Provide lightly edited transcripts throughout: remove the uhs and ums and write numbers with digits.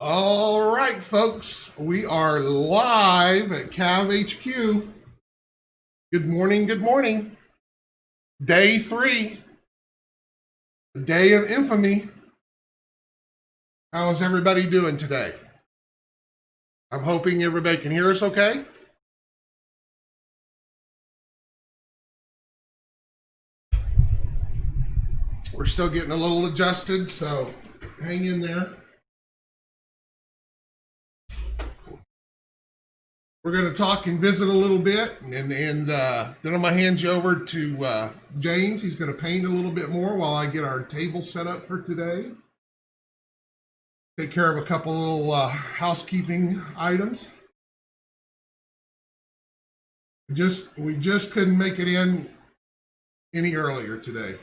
All right, folks, we are live at CAV HQ. Good morning, good morning. Day 3, the day of infamy. How is everybody doing today? I'm hoping everybody can hear us okay. We're still getting a little adjusted, so hang in there. We're going to talk and visit a little bit, and then I'm going to hand you over to James. He's going to paint a little bit more while I get our table set up for today. Take care of a couple little housekeeping items. We just couldn't make it in any earlier today.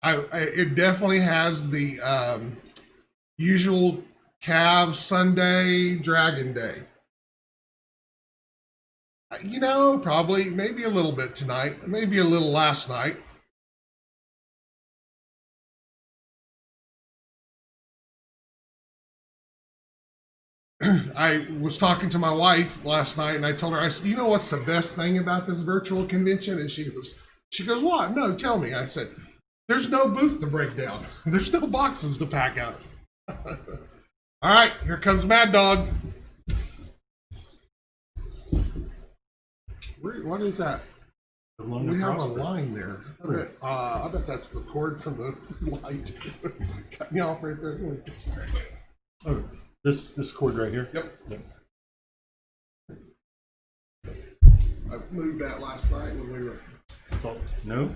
It definitely has the usual Cavs Sunday, Dragon Day. You know, probably maybe a little bit tonight, maybe a little last night. I was talking to my wife last night, and I told her, I said, "You know what's the best thing about this virtual convention?" And she goes, "What? No, tell me." I said, "There's no booth to break down. There's no boxes to pack out." All right, here comes Mad Dog. What is that? We have a line there. I bet that's the cord from the light. Cut me off right there. Oh, this cord right here? Yep. I moved that last night when we were. That's all. No?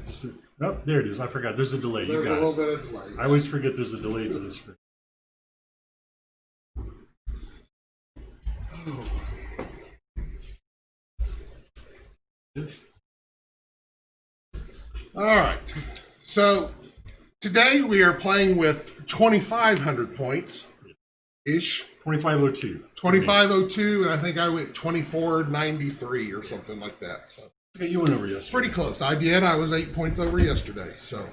Oh, there it is. I forgot. There's a delay. There's you got a little bit of delay. I always forget there's a delay to this screen. Oh. All right. So today we are playing with 2,500 points ish. 2502. 2502, and I think I went 2493 or something like that. So okay, you went over yesterday. Pretty close. I did. I was 8 points over yesterday, so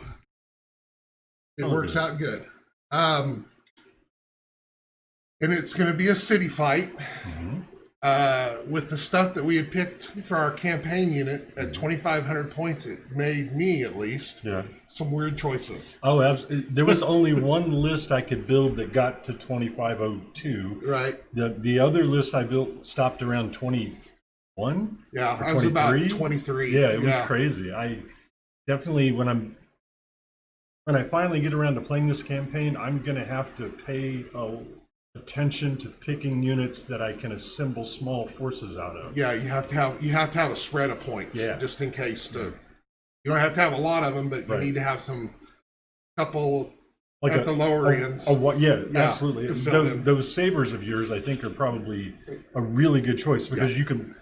it works out good. And it's going to be a city fight. With the stuff that we had picked for our campaign unit at 2,500 points, it made me, at least, some weird choices. Oh, absolutely. There was only one list I could build that got to 2502. Right. The other list I built stopped around 21. Yeah, I was about 23. Yeah, it was crazy. I definitely, when I finally get around to playing this campaign, I'm going to have to pay attention to picking units that I can assemble small forces out of. Yeah, you have to have a spread of points, just in case. You don't have to have a lot of them, but you need to have some couple like at the lower ends. Absolutely. Those sabers of yours, I think, are probably a really good choice because you can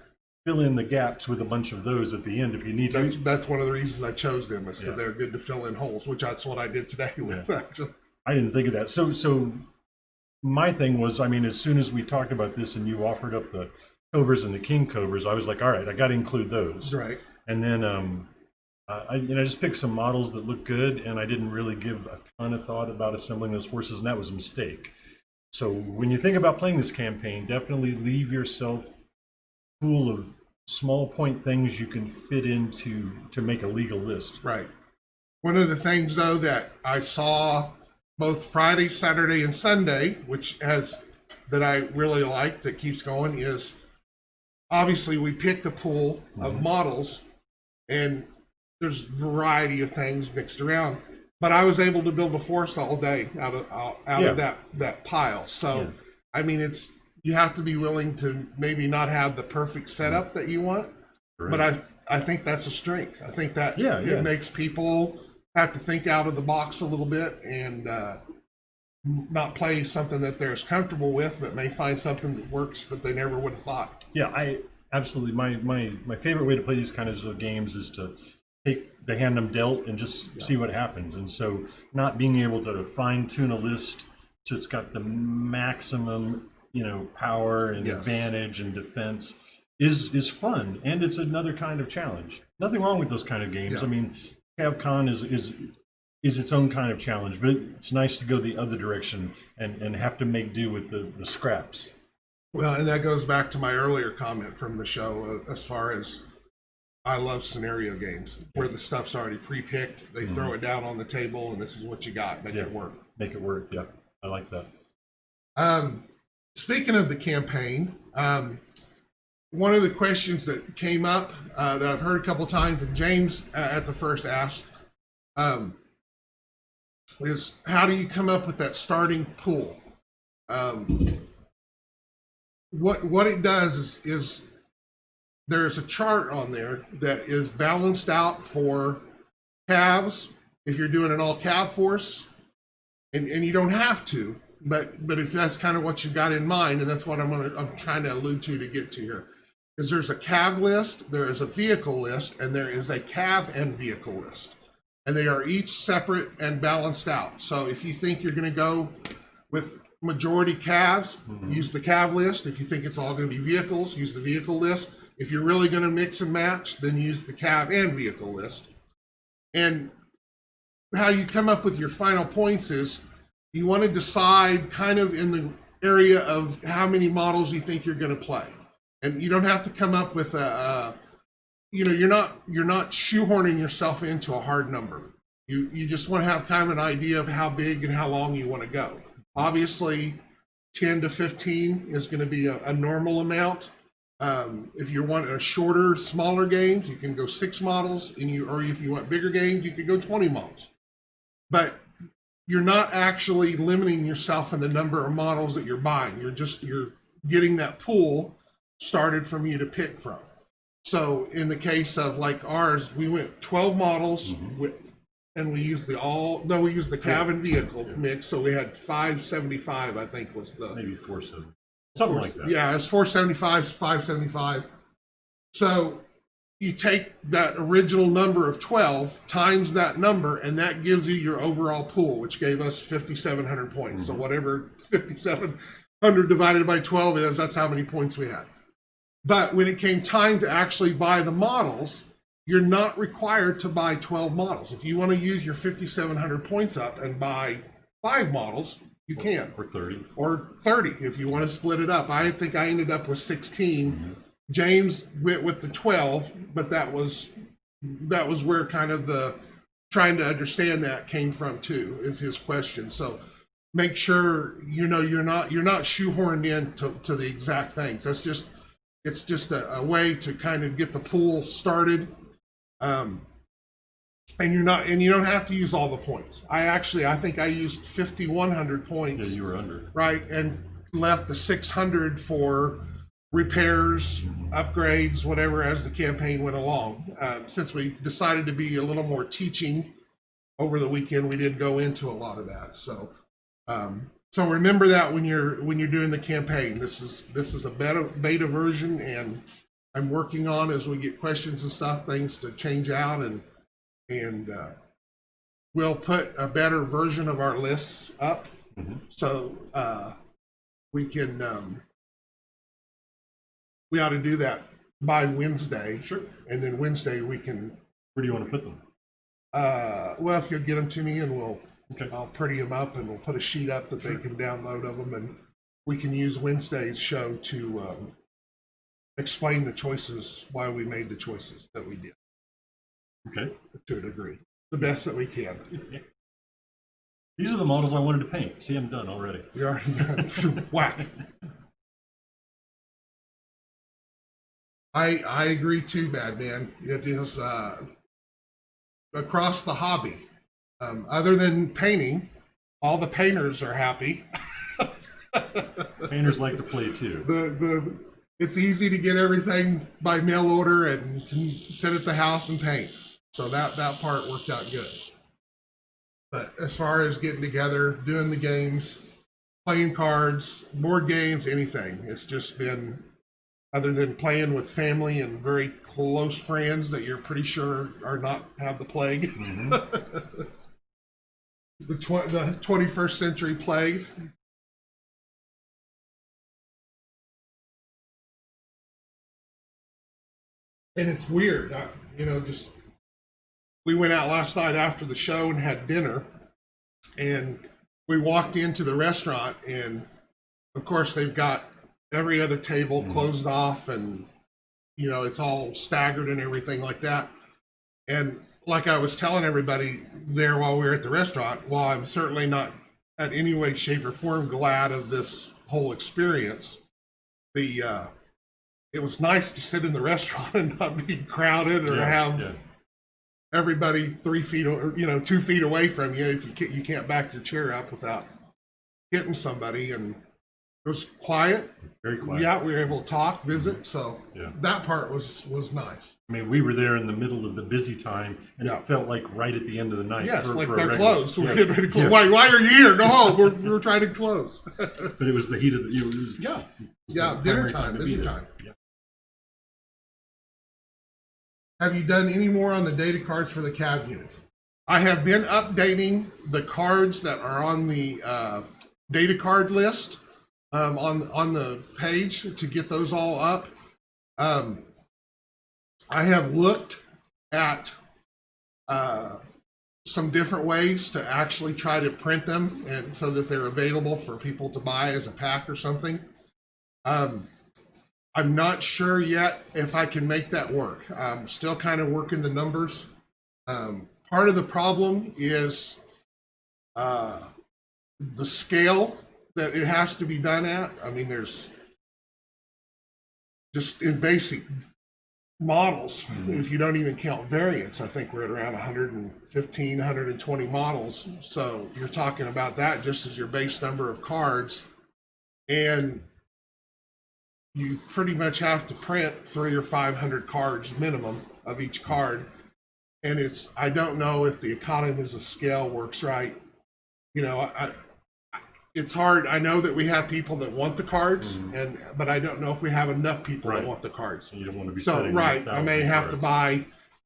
fill in the gaps with a bunch of those at the end if you need to. That's one of the reasons I chose them, is that they're good to fill in holes, which that's what I did today with. Actually, I didn't think of that. So my thing was, I mean, as soon as we talked about this and you offered up the Cobras and the King Cobras, I was like, all right, I got to include those. Right. And then I just picked some models that look good, and I didn't really give a ton of thought about assembling those forces, and that was a mistake. So when you think about playing this campaign, definitely leave yourself full of small point things you can fit into to make a legal list. Right. One of the things, though, that I saw both Friday, Saturday, and Sunday, that I really like, that keeps going, is obviously we picked a pool of models, and there's a variety of things mixed around. But I was able to build a force all day out of that pile. So I mean, you have to be willing to maybe not have the perfect setup that you want, but I think that's a strength. I think that it makes people have to think out of the box a little bit and not play something that they're as comfortable with, but may find something that works that they never would have thought. Yeah, I absolutely. My favorite way to play these kinds of games is to take the hand I'm dealt and just see what happens. And so not being able to fine tune a list so it's got the maximum, power and advantage and defense is fun, and it's another kind of challenge. Nothing wrong with those kind of games. I mean, CAV-CON is is its own kind of challenge, but it's nice to go the other direction and have to make do with the scraps. Well, and that goes back to my earlier comment from the show as far as I love scenario games where the stuff's already pre-picked. They throw it down on the table, and this is what you got. Make it work. Make it work. Yeah, I like that. Speaking of the campaign, one of the questions that came up that I've heard a couple times, and James at the first asked, is how do you come up with that starting pool? What it does is there's a chart on there that is balanced out for calves if you're doing an all calf force, and you don't have to, but if that's kind of what you got in mind, and that's what I'm trying to allude to get to here, is there's a calf list, there is a vehicle list, and there is a calf and vehicle list, and they are each separate and balanced out. So if you think you're going to go with majority calves, use the calf list. If you think it's all going to be vehicles, use the vehicle list. If you're really going to mix and match, then use the calf and vehicle list. And how you come up with your final points is you want to decide kind of in the area of how many models you think you're going to play. And you don't have to come up with you're not shoehorning yourself into a hard number. You just want to have kind of an idea of how big and how long you want to go. Obviously, 10 to 15 is going to be a normal amount. If you want a shorter, smaller games, you can go 6 models, or if you want bigger games, you could go 20 models. But you're not actually limiting yourself in the number of models that you're buying. You're getting that pool started from you to pick from. So in the case of like ours, we went 12 models and we used the cab and vehicle mix. So we had 575, I think was the maybe 470. Something like that. Yeah, it's 475, 575. So you take that original number of 12 times that number, and that gives you your overall pool, which gave us 5,700 points. So whatever 5,700 divided by 12 is, that's how many points we had. But when it came time to actually buy the models, you're not required to buy 12 models. If you want to use your 5,700 points up and buy 5 models, you can. Or 30. Or 30 if you want to split it up. I think I ended up with 16. James went with the 12, but that was where kind of the trying to understand that came from too, is his question. So make sure you're not shoehorned in to the exact things. It's just a way to kind of get the pool started. And you don't have to use all the points. I think I used 5,100 points. Yeah, you were under. Right, and left the 600 for repairs, upgrades, whatever, as the campaign went along. Since we decided to be a little more teaching over the weekend, we didn't go into a lot of that. So, so remember that when you're doing the campaign. This is a beta version, and I'm working on, as we get questions and stuff, things to change out, and we'll put a better version of our lists up, so we can. We ought to do that by Wednesday. Sure. And then Wednesday we can. Where do you want to put them? Well, if you'll get them to me, and Okay. I'll pretty them up, and we'll put a sheet up that they can download of them, and we can use Wednesday's show to explain the choices, why we made the choices that we did. Okay. To a degree, the best that we can. These are the models I wanted to paint. See, I'm done already. You already whack. I agree too, Bad Man. It is across the hobby. Other than painting, all the painters are happy. Painters like to play too. It's easy to get everything by mail order and can sit at the house and paint. So that part worked out good. But as far as getting together, doing the games, playing cards, board games, anything, it's just been, other than playing with family and very close friends that you're pretty sure are not have the plague. The 21st century plague. And it's weird, just we went out last night after the show and had dinner, and we walked into the restaurant, and of course they've got every other table closed off, and it's all staggered and everything like that. And like I was telling everybody there while we were at the restaurant, while I'm certainly not in any way, shape, or form glad of this whole experience, it was nice to sit in the restaurant and not be crowded or have everybody 3 feet or 2 feet away from you. If you can't back your chair up without hitting somebody, and it was quiet. Very quiet. Yeah, we were able to talk, visit. So that part was nice. I mean, we were there in the middle of the busy time, and it felt like right at the end of the night. Yes, like they're regular, closed. We're getting ready to close. Why are you here? Go home. We're trying to close. But it was the heat of the dinner time, busy time. Yeah. Have you done any more on the data cards for the CAV units? I have been updating the cards that are on the data card list on the page to get those all up. I have looked at some different ways to actually try to print them, and so that they're available for people to buy as a pack or something. I'm not sure yet if I can make that work. I'm still kind of working the numbers. Part of the problem is the scale that it has to be done at. I mean, there's just in basic models, if you don't even count variants, I think we're at around 115, 120 models. So you're talking about that just as your base number of cards. And you pretty much have to print 300 or 500 cards minimum of each card. And I don't know if the economies of scale works right. It's hard. I know that we have people that want the cards, but I don't know if we have enough people that want the cards. You don't want to be I may have to buy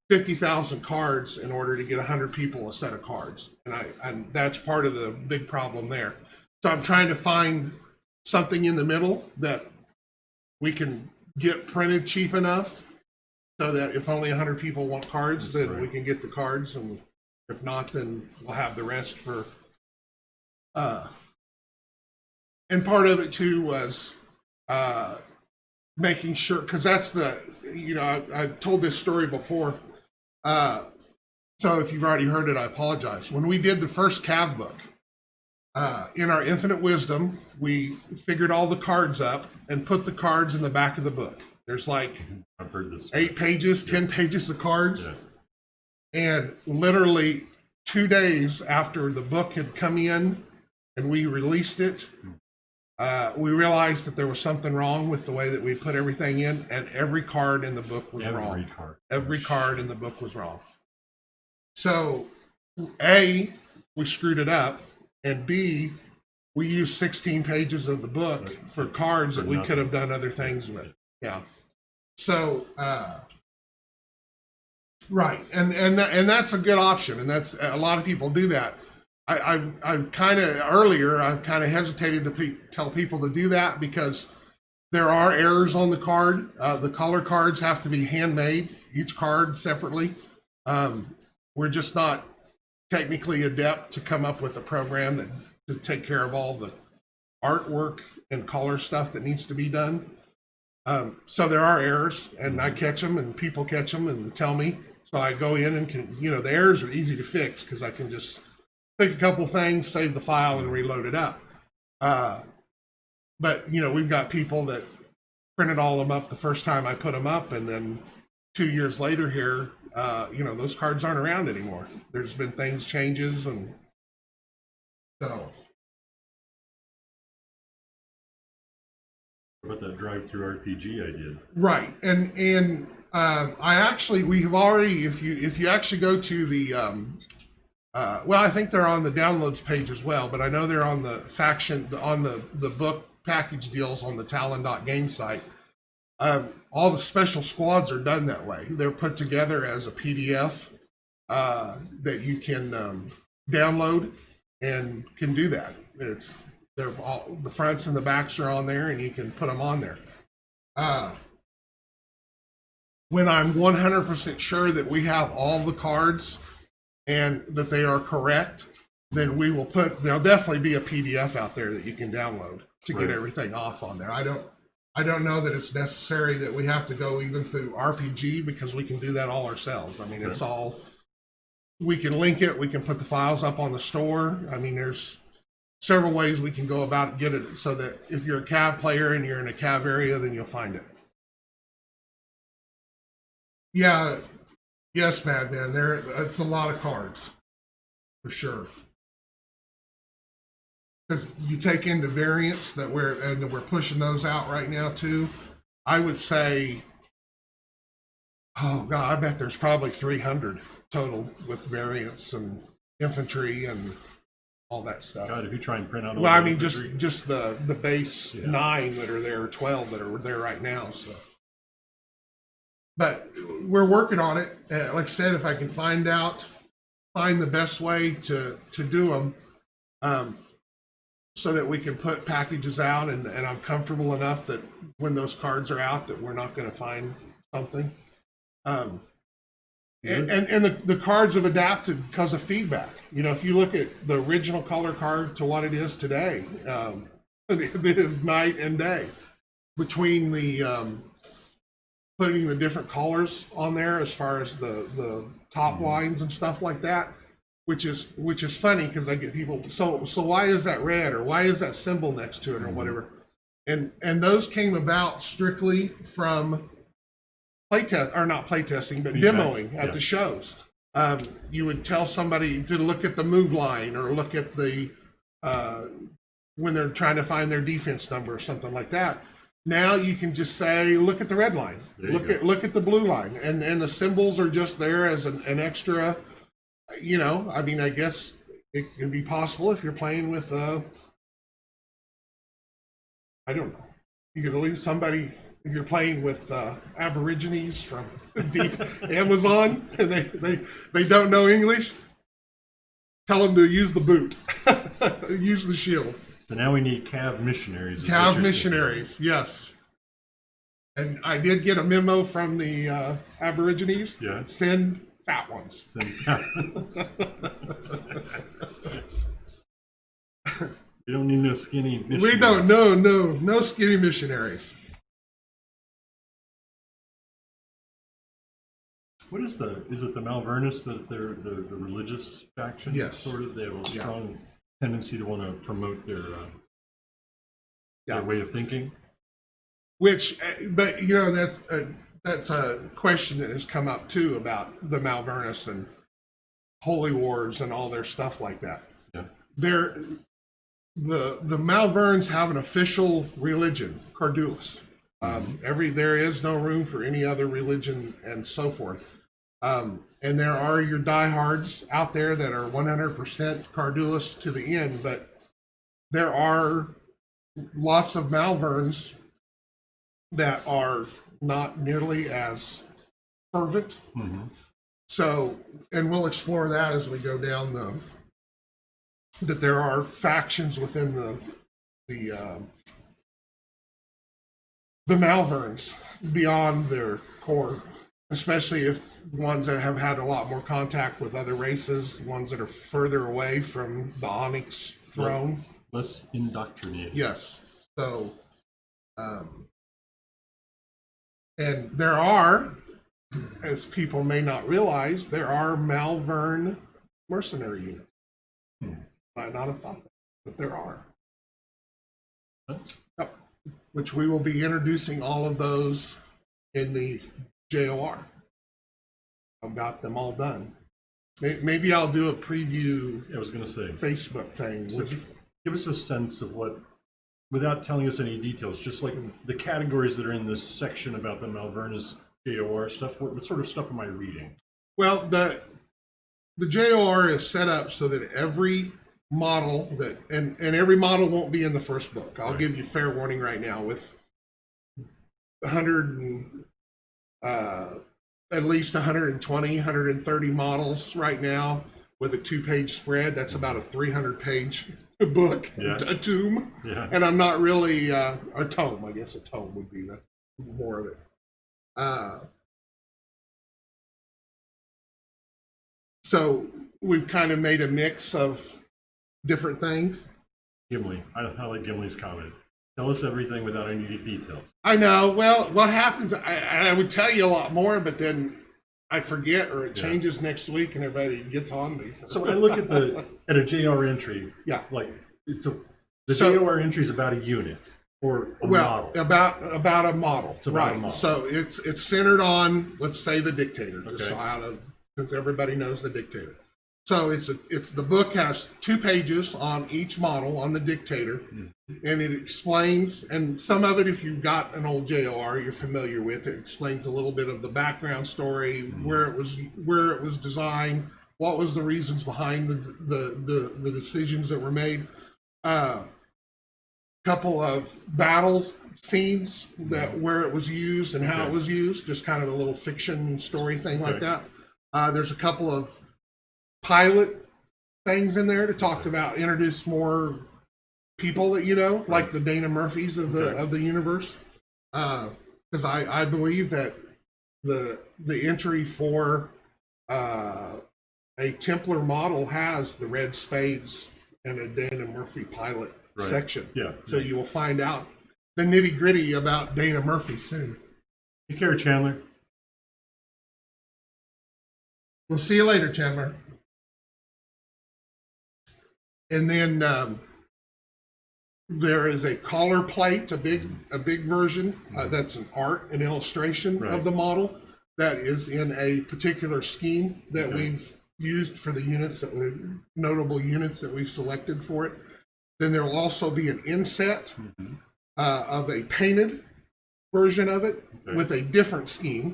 50,000 cards in order to get 100 people a set of cards, and that's part of the big problem there. So I'm trying to find something in the middle that we can get printed cheap enough so that if only 100 people want cards, then we can get the cards, and if not, then we'll have the rest for. And part of it too was making sure, because that's I've told this story before. So if you've already heard it, I apologize. When we did the first CAV book, in our infinite wisdom, we figured all the cards up and put the cards in the back of the book. There's like I've heard this 8 pages, 10 pages of cards. And literally 2 days after the book had come in and we released it, we realized that there was something wrong with the way that we put everything in, and every card in the book was wrong. Every card in the book was wrong. So, A, we screwed it up, and B, we used 16 pages of the book for cards that we could have done other things with. Yeah. So, right, and that's a good option, and that's a lot of people do that. I've kind of hesitated to tell people to do that because there are errors on the card. The color cards have to be handmade, each card separately. We're just not technically adept to come up with a program to take care of all the artwork and color stuff that needs to be done. So there are errors, and I catch them, and people catch them and tell me. So I go in and the errors are easy to fix because I can just pick a couple things, save the file, and reload it up. But we've got people that printed all of them up the first time I put them up, and then 2 years later here, those cards aren't around anymore. There's been changes, and so. What about that drive-through RPG I did? Right, and we've already, if you actually go to the I think they're on the downloads page as well, but I know they're on the the book package deals on the talon.game site. All the special squads are done that way. They're put together as a PDF that you can download and can do that. They're all, the fronts and the backs are on there, and you can put them on there. when I'm 100% sure that we have all the cards and that they are correct, then we will there'll definitely be a PDF out there that you can download to get everything off on there. I don't know that it's necessary that we have to go even through RPG, because we can do that all ourselves. I mean, it's all, we can link it, we can put the files up on the store. I mean, there's several ways we can go about get it so that if you're a CAV player and you're in a CAV area, then you'll find it. Yeah, yes, Madman, it's a lot of cards, for sure. Because you take into variants that we're pushing those out right now too. I would say, oh God, I bet there's probably 300 total with variants and infantry and all that stuff. God, if you try and print out all well, I the mean, infantry- just the base 9 that are there, 12 that are there right now. So, but we're working on it. Like I said, if I can find the best way to do them. So that we can put packages out, and I'm comfortable enough that when those cards are out that we're not going to find something. And the cards have adapted because of feedback. You know, if you look at the original color card to what it is today, it is night and day between the putting the different colors on there as far as the top lines and stuff like that. Which is funny, because I get people, so why is that red, or why is that symbol next to it, or whatever, and those came about strictly from playtest, or not playtesting, but demoing at the shows. You would tell somebody to look at the move line, or look at the when they're trying to find their defense number or something like that. Now you can just say, look at the red line, look at the blue line, and the symbols are just there as an extra. You know, I mean, I guess it can be possible if you're playing with, I don't know. You could at least somebody, if you're playing with Aborigines from deep Amazon and they don't know English, tell them to use the boot, use the shield. So now we need CAV missionaries. CAV missionaries, yes. And I did get a memo from the Aborigines. Yeah. Send fat ones. You don't need no skinny missionaries. We don't. No skinny missionaries. What is it the Malvernus, that they're the religious faction? Yes. Sort of. They have a strong tendency to want to promote their way of thinking. Which, but you know, that's a question that has come up too about the Malvernus and Holy Wars and all their stuff like that. Yeah. The Malverns have an official religion, Cardulus. There is no room for any other religion and so forth. And there are your diehards out there that are 100% Cardulus to the end, but there are lots of Malverns that are not nearly as fervent. So, and we'll explore that as we go down that there are factions within the Malverns beyond their core, especially if ones that have had a lot more contact with other races, ones that are further away from the Onyx throne. Less indoctrinated. Yes. So, and there are, as people may not realize, there are Malvern mercenary units. Might not have thought that, but there are. Yep. Which we will be introducing all of those in the JOR. I've got them all done. Maybe I'll do a preview. I was going to say Facebook thing. So give us a sense of what, without telling us any details, just like the categories that are in this section about the Malvernus JOR stuff. What sort of stuff am I reading? Well, the JOR is set up so that every model and every model won't be in the first book. I'll give you fair warning right now. With 100 and at least 120, 130 models right now with a 2-page spread, that's about a 300-page book, a tome. Yeah. And I'm not really a tome. I guess a tome would be the more of it. So we've kind of made a mix of different things. Gimli. I like Gimli's comment. Tell us everything without any details. I know. Well, what happens, I would tell you a lot more, but then I forget or it changes next week and everybody gets on me. So when I look at a JR entry, Yeah. like the JR entry is about a unit or a model. about a model. It's about a model. So it's centered on, let's say, the dictator, just Okay. since everybody knows the dictator. So it's the book has 2 pages on each model on the dictator, and it explains, and some of it, if you've got an old JOR, you're familiar with it. Explains a little bit of the background story, where it was designed, what was the reasons behind the decisions that were made. Couple of battle scenes where it was used and how it was used, just kind of a little fiction story thing like that. There's a couple of pilot things in there to talk about, introduce more people that you know, like the Dana Murphys of the universe. Because I believe that the entry for a Templar model has the red spades and a Dana Murphy pilot section. Yeah. So you will find out the nitty gritty about Dana Murphy soon. Take care, Chandler. We'll see you later, Chandler. And then there is a collar plate, a big version that's an art and illustration of the model that is in a particular scheme that we've used for the units notable units that we've selected for it. Then there will also be an inset of a painted version of it with a different scheme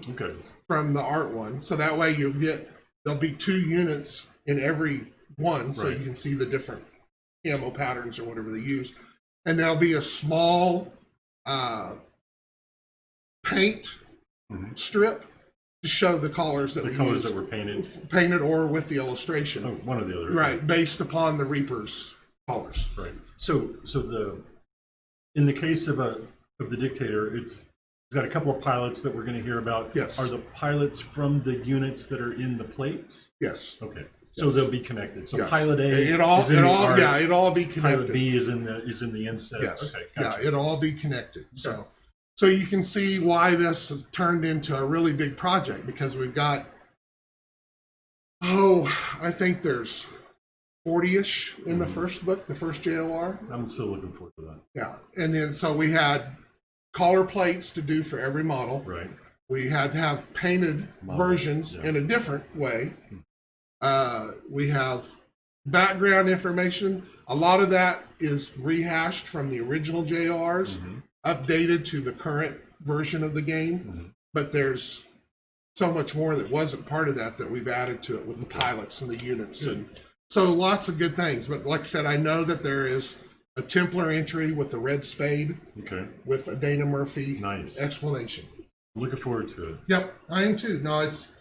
from the art one. So that way there'll be 2 units in every one, so you can see the different camo patterns or whatever they use. And there'll be a small paint strip to show the colors that we colors use, that were painted or with the illustration. Oh, one or the other. Right, based upon the Reaper's colors. Right. So in the case of the dictator, it's got a couple of pilots that we're going to hear about. Yes. Are the pilots from the units that are in the plates? Yes. Okay. So they'll be connected. So Yes. pilot A It all is in the art, it'll all be connected. pilot B is in the inset. Yes. Okay. Gotcha. Yeah, it'll all be connected. So you can see why this has turned into a really big project, because we've got I think there's 40-ish in the first book, the first JOR. I'm still looking forward to that. Yeah. And then so we had collar plates to do for every model. Right. We had to have painted versions in a different way. We have background information. A lot of that is rehashed from the original JORs, updated to the current version of the game. But there's so much more that wasn't part of that we've added to it with the pilots and the units. And so lots of good things. But like I said, I know that there is a Templar entry with a red spade with a Dana Murphy explanation. Looking forward to it. Yep, I am too. No, it's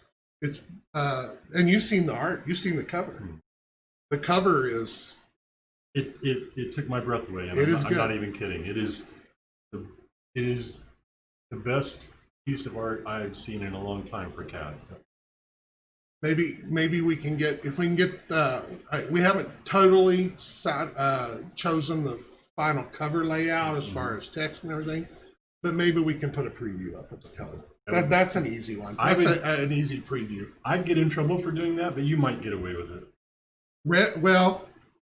and you've seen the art, you've seen the cover. The cover is it took my breath away. And I'm not even kidding. It is the best piece of art I've seen in a long time for CAD. Maybe we can get, if we can get we haven't totally chosen the final cover layout as far as text and everything, but maybe we can put a preview up of the cover. That's an easy one. That's an easy preview. I'd get in trouble for doing that, but you might get away with it. Well,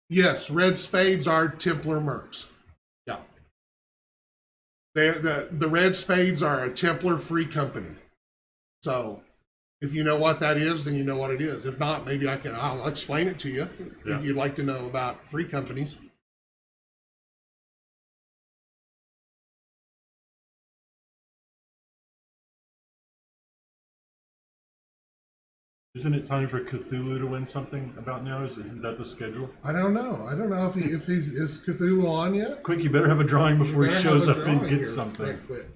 yes, red spades are Templar mercs. Yeah. The red spades are a Templar free company. So if you know what that is, then you know what it is. If not, maybe I'll explain it to you if you'd like to know about free companies. Isn't it time for Cthulhu to win something about now? Isn't that the schedule? I don't know. I don't know if is Cthulhu on yet. Quick, you better have a drawing before he shows up and gets something. Right quick.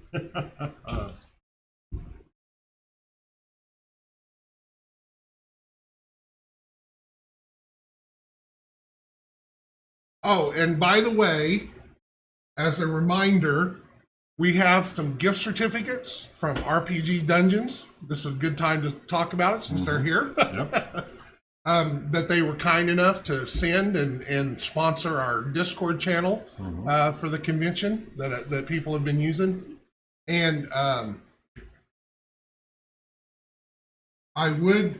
Oh, and by the way, as a reminder, we have some gift certificates from RPG Dungeons. This is a good time to talk about it since they're here. that they were kind enough to send and sponsor our Discord channel for the convention that people have been using. And I would,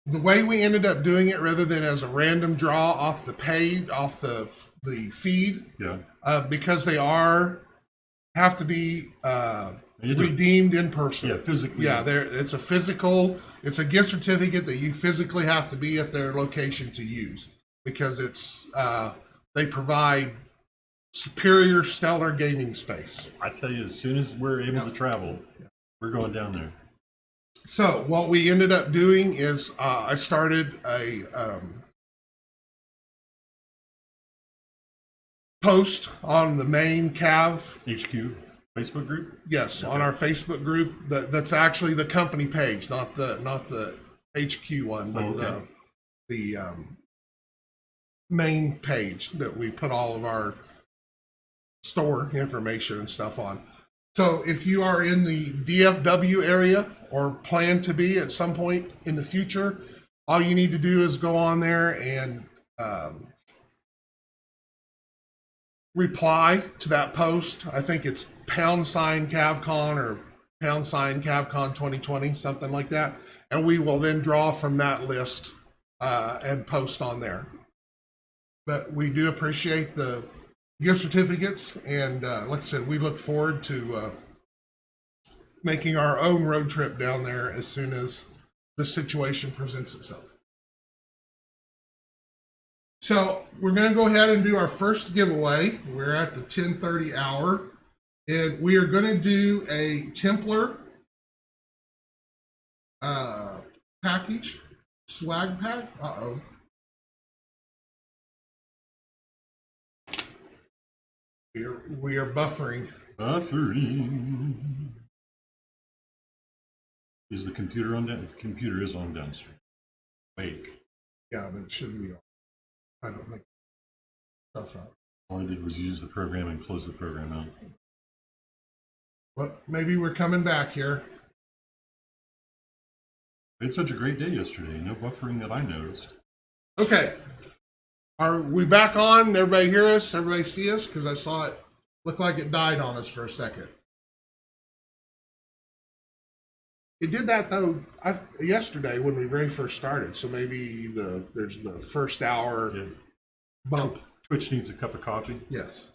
the way we ended up doing it, rather than as a random draw off the page, off the feed, because they have to be redeemed in person. Yeah, physically. Yeah, it's a gift certificate that you physically have to be at their location to use, because they provide superior stellar gaming space. I tell you, as soon as we're able to travel, we're going down there. So what we ended up doing is I started a post on the main CAV HQ Facebook group. Yes, on our Facebook group. That's actually the company page, not the HQ one, but the main page that we put all of our store information and stuff on. So if you are in the DFW area or plan to be at some point in the future, all you need to do is go on there and reply to that post. I think it's #CAV-CON or #CAV-CON 2020, something like that. And we will then draw from that list and post on there. But we do appreciate the gift certificates, and like I said, we look forward to making our own road trip down there as soon as the situation presents itself. So we're going to go ahead and do our first giveaway. We're at the 10:30 hour, and we are going to do a Templar package, swag pack. We are buffering. Buffering. Is the computer on down? The computer is on downstream. Wake. Yeah, but it shouldn't be on. I don't think stuff out. All I did was use the program and close the program out. Well, maybe we're coming back here. We had such a great day yesterday. No buffering that I noticed. Okay. Are we back on? Everybody hear us? Everybody see us? Because I saw it look like it died on us for a second. It did that though yesterday when we very first started. So maybe there's the first hour bump. Twitch needs a cup of coffee. Yes.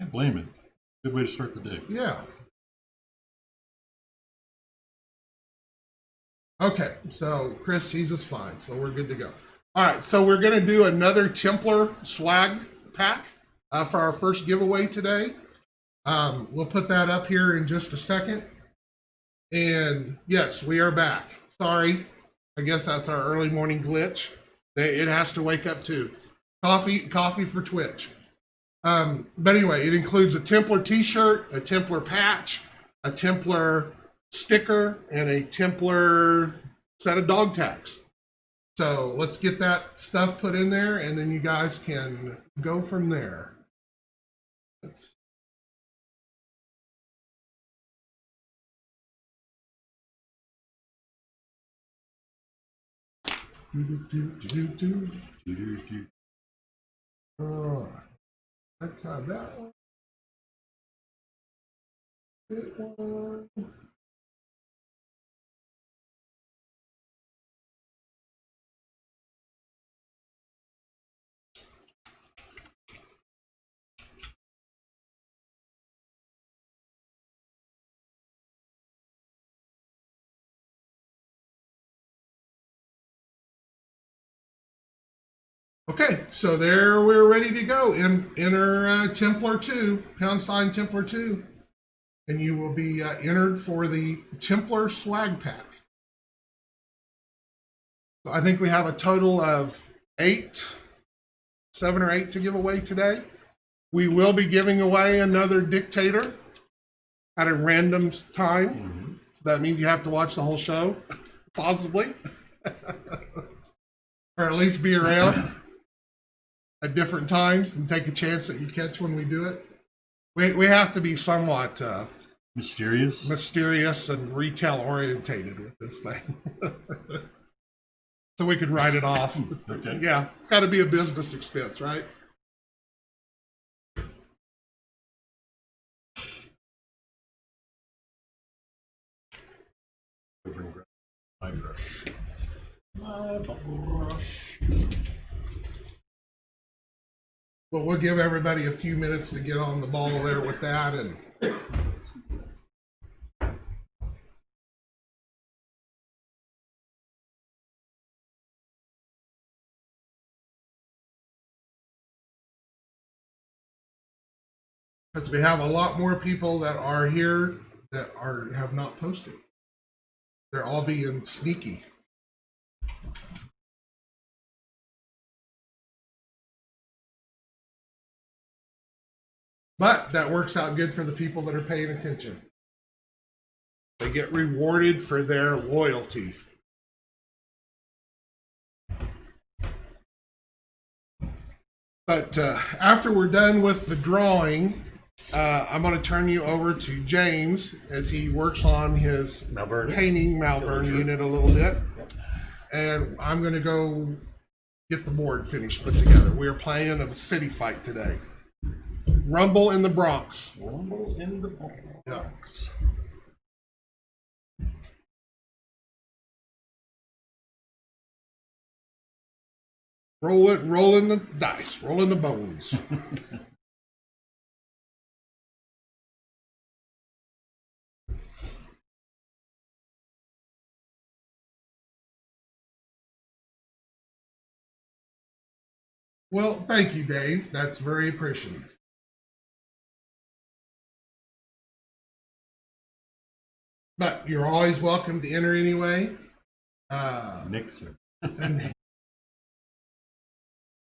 Can't blame it. Good way to start the day. Yeah. Okay, so Chris sees us fine, so we're good to go. All right, so we're going to do another Templar swag pack for our first giveaway today. We'll put that up here in just a second. And yes, we are back. Sorry, I guess that's our early morning glitch. It has to wake up too. Coffee for Twitch. But anyway, it includes a Templar t-shirt, a Templar patch, a Templar sticker, and a Templar set of dog tags. So let's get that stuff put in there, and then you guys can go from there. Let's All right. I've got that one. Good one. Okay, so there we're ready to go. Enter Templar 2, # Templar 2, and you will be entered for the Templar swag pack. So I think we have a total of 7 or 8 to give away today. We will be giving away another Dictator at a random time. Mm-hmm. So that means you have to watch the whole show, possibly, or at least be around at different times and take a chance that you catch when we do it. We have to be somewhat Mysterious. and retail orientated with this thing. So we could write it off. Okay. Yeah, it's got to be a business expense, right? My brush. My brush. But we'll give everybody a few minutes to get on the ball there with that. And because we have a lot more people that are here that have not posted. They're all being sneaky. But that works out good for the people that are paying attention. They get rewarded for their loyalty. But after we're done with the drawing, I'm going to turn you over to James as he works on his painting Malvern unit a little bit. And I'm going to go get the board finished put together. We are playing a city fight today. Rumble in the Bronx. Rumble in the Bronx. Rolling the dice, rolling the bones. Well, thank you, Dave. That's very appreciative. But you're always welcome to enter anyway. Nixon. And